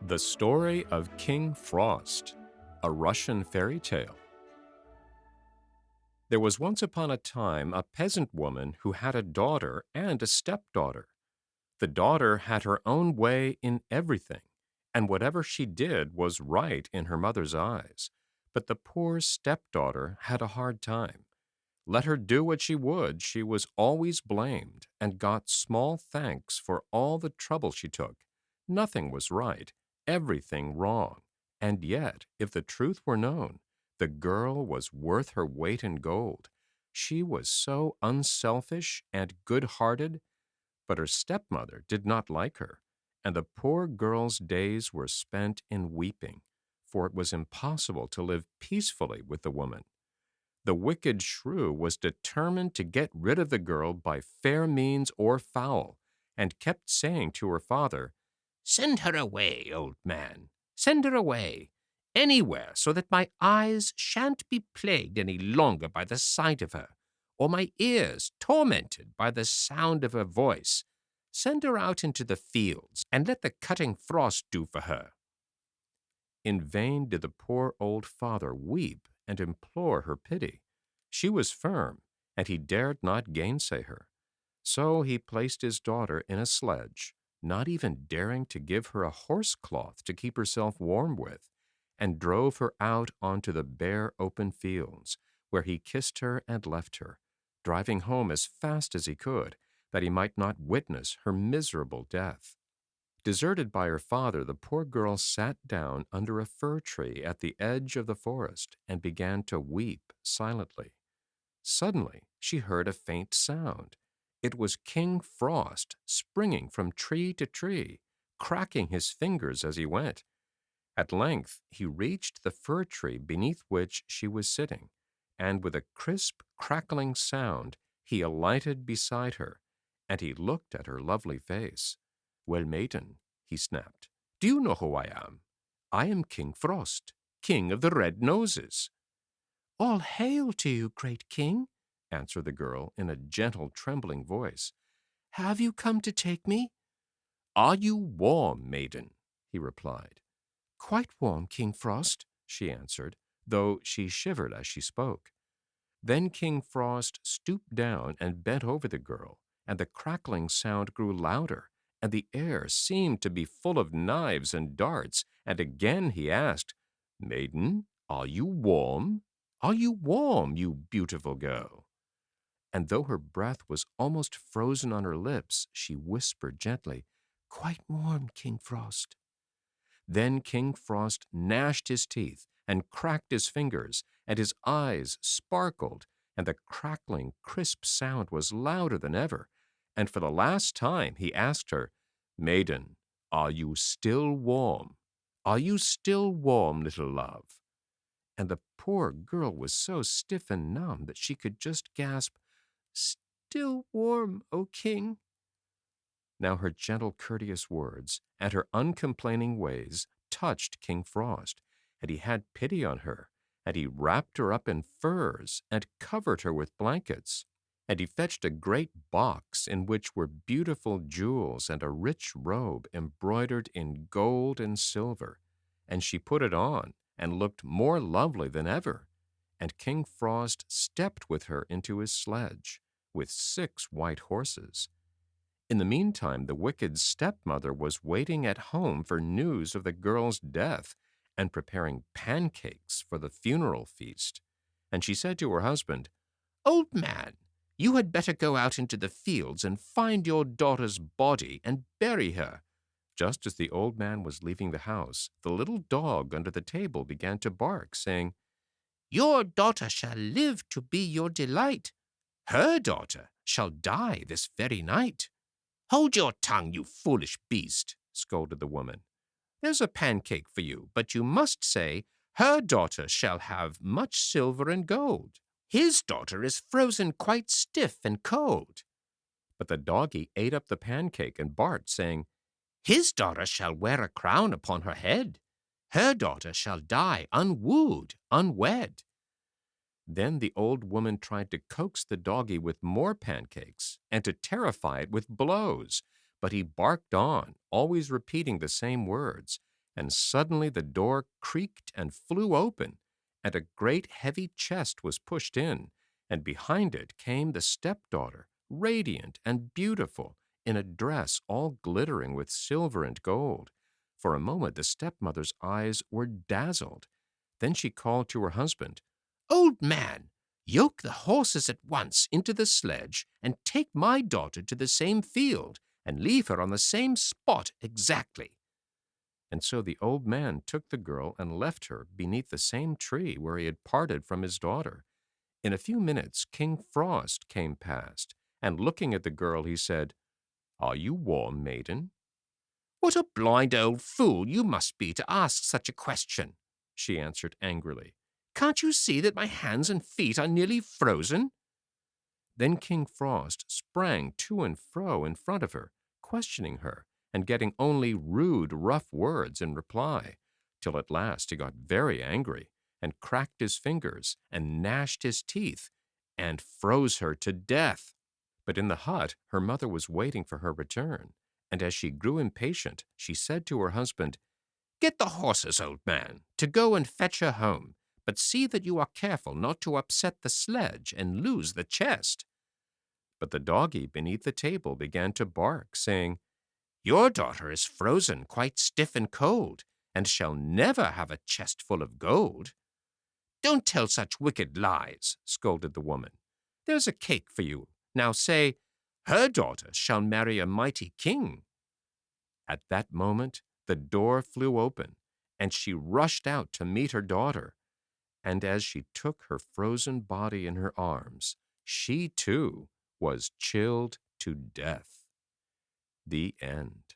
The Story of King Frost, a Russian fairy tale. There was once upon a time a peasant woman who had a daughter and a stepdaughter. The daughter had her own way in everything, and whatever she did was right in her mother's eyes. But the poor stepdaughter had a hard time. Let her do what she was always blamed and got small thanks for all the trouble she took. Nothing was right, everything wrong. And yet, if the truth were known, the girl was worth her weight in gold. She was so unselfish and good-hearted, but her stepmother did not like her, and the poor girl's days were spent in weeping, for it was impossible to live peacefully with the woman. The wicked shrew was determined to get rid of the girl by fair means or foul, and kept saying to her father, "Send her away, old man. Send her away. Anywhere, so that my eyes shan't be plagued any longer by the sight of her, or my ears tormented by the sound of her voice. Send her out into the fields, and let the cutting frost do for her." In vain did the poor old father weep and implore her pity. She was firm, and he dared not gainsay her. So he placed his daughter in a sledge, not even daring to give her a horse cloth to keep herself warm with, and drove her out onto the bare open fields, where he kissed her and left her, driving home as fast as he could, that he might not witness her miserable death. Deserted by her father, the poor girl sat down under a fir tree at the edge of the forest and began to weep silently. Suddenly, she heard a faint sound. It was King Frost springing from tree to tree, cracking his fingers as he went. At length, he reached the fir tree beneath which she was sitting, and with a crisp, crackling sound, he alighted beside her, and he looked at her lovely face. "Well, maiden," he snapped, "do you know who I am? I am King Frost, King of the Red Noses." "All hail to you, great king," answered the girl in a gentle, trembling voice. "Have you come to take me?" "Are you warm, maiden?" he replied. "Quite warm, King Frost," she answered, though she shivered as she spoke. Then King Frost stooped down and bent over the girl, and the crackling sound grew louder, and the air seemed to be full of knives and darts, and again he asked, "Maiden, are you warm? Are you warm, you beautiful girl?" And though her breath was almost frozen on her lips, she whispered gently, "Quite warm, King Frost." Then King Frost gnashed his teeth and cracked his fingers, and his eyes sparkled, and the crackling, crisp sound was louder than ever. And for the last time he asked her, "Maiden, are you still warm? Are you still warm, little love?" And the poor girl was so stiff and numb that she could just gasp, "Still warm, O king." Now her gentle, courteous words and her uncomplaining ways touched King Frost, and he had pity on her, and he wrapped her up in furs and covered her with blankets, and he fetched a great box in which were beautiful jewels and a rich robe embroidered in gold and silver, and she put it on and looked more lovely than ever, and King Frost stepped with her into his sledge, with 6 white horses. In the meantime, the wicked stepmother was waiting at home for news of the girl's death and preparing pancakes for the funeral feast. And she said to her husband, "Old man, you had better go out into the fields and find your daughter's body and bury her." Just as the old man was leaving the house, the little dog under the table began to bark, saying, "Your daughter shall live to be your delight. Her daughter shall die this very night." "Hold your tongue, you foolish beast," scolded the woman. "There's a pancake for you, but you must say, 'Her daughter shall have much silver and gold. His daughter is frozen quite stiff and cold.'" But the doggie ate up the pancake and barked, saying, "His daughter shall wear a crown upon her head. Her daughter shall die unwooed, unwed." Then the old woman tried to coax the doggie with more pancakes and to terrify it with blows, but he barked on, always repeating the same words, and suddenly the door creaked and flew open, and a great heavy chest was pushed in, and behind it came the stepdaughter, radiant and beautiful, in a dress all glittering with silver and gold. For a moment the stepmother's eyes were dazzled. Then she called to her husband, "Old man, yoke the horses at once into the sledge and take my daughter to the same field and leave her on the same spot exactly." And so the old man took the girl and left her beneath the same tree where he had parted from his daughter. In a few minutes King Frost came past, and looking at the girl he said, "Are you warm, maiden?" "What a blind old fool you must be to ask such a question," she answered angrily. "Can't you see that my hands and feet are nearly frozen?" Then King Frost sprang to and fro in front of her, questioning her, and getting only rude, rough words in reply, till at last he got very angry, and cracked his fingers, and gnashed his teeth, and froze her to death. But in the hut her mother was waiting for her return, and as she grew impatient, she said to her husband, "Get the horses, old man, to go and fetch her home, but see that you are careful not to upset the sledge and lose the chest." But the doggie beneath the table began to bark, saying, "Your daughter is frozen quite stiff and cold, and shall never have a chest full of gold." "Don't tell such wicked lies," scolded the woman. "There's a cake for you. Now say, 'Her daughter shall marry a mighty king.'" At that moment the door flew open, and she rushed out to meet her daughter. And as she took her frozen body in her arms, she too was chilled to death. The end.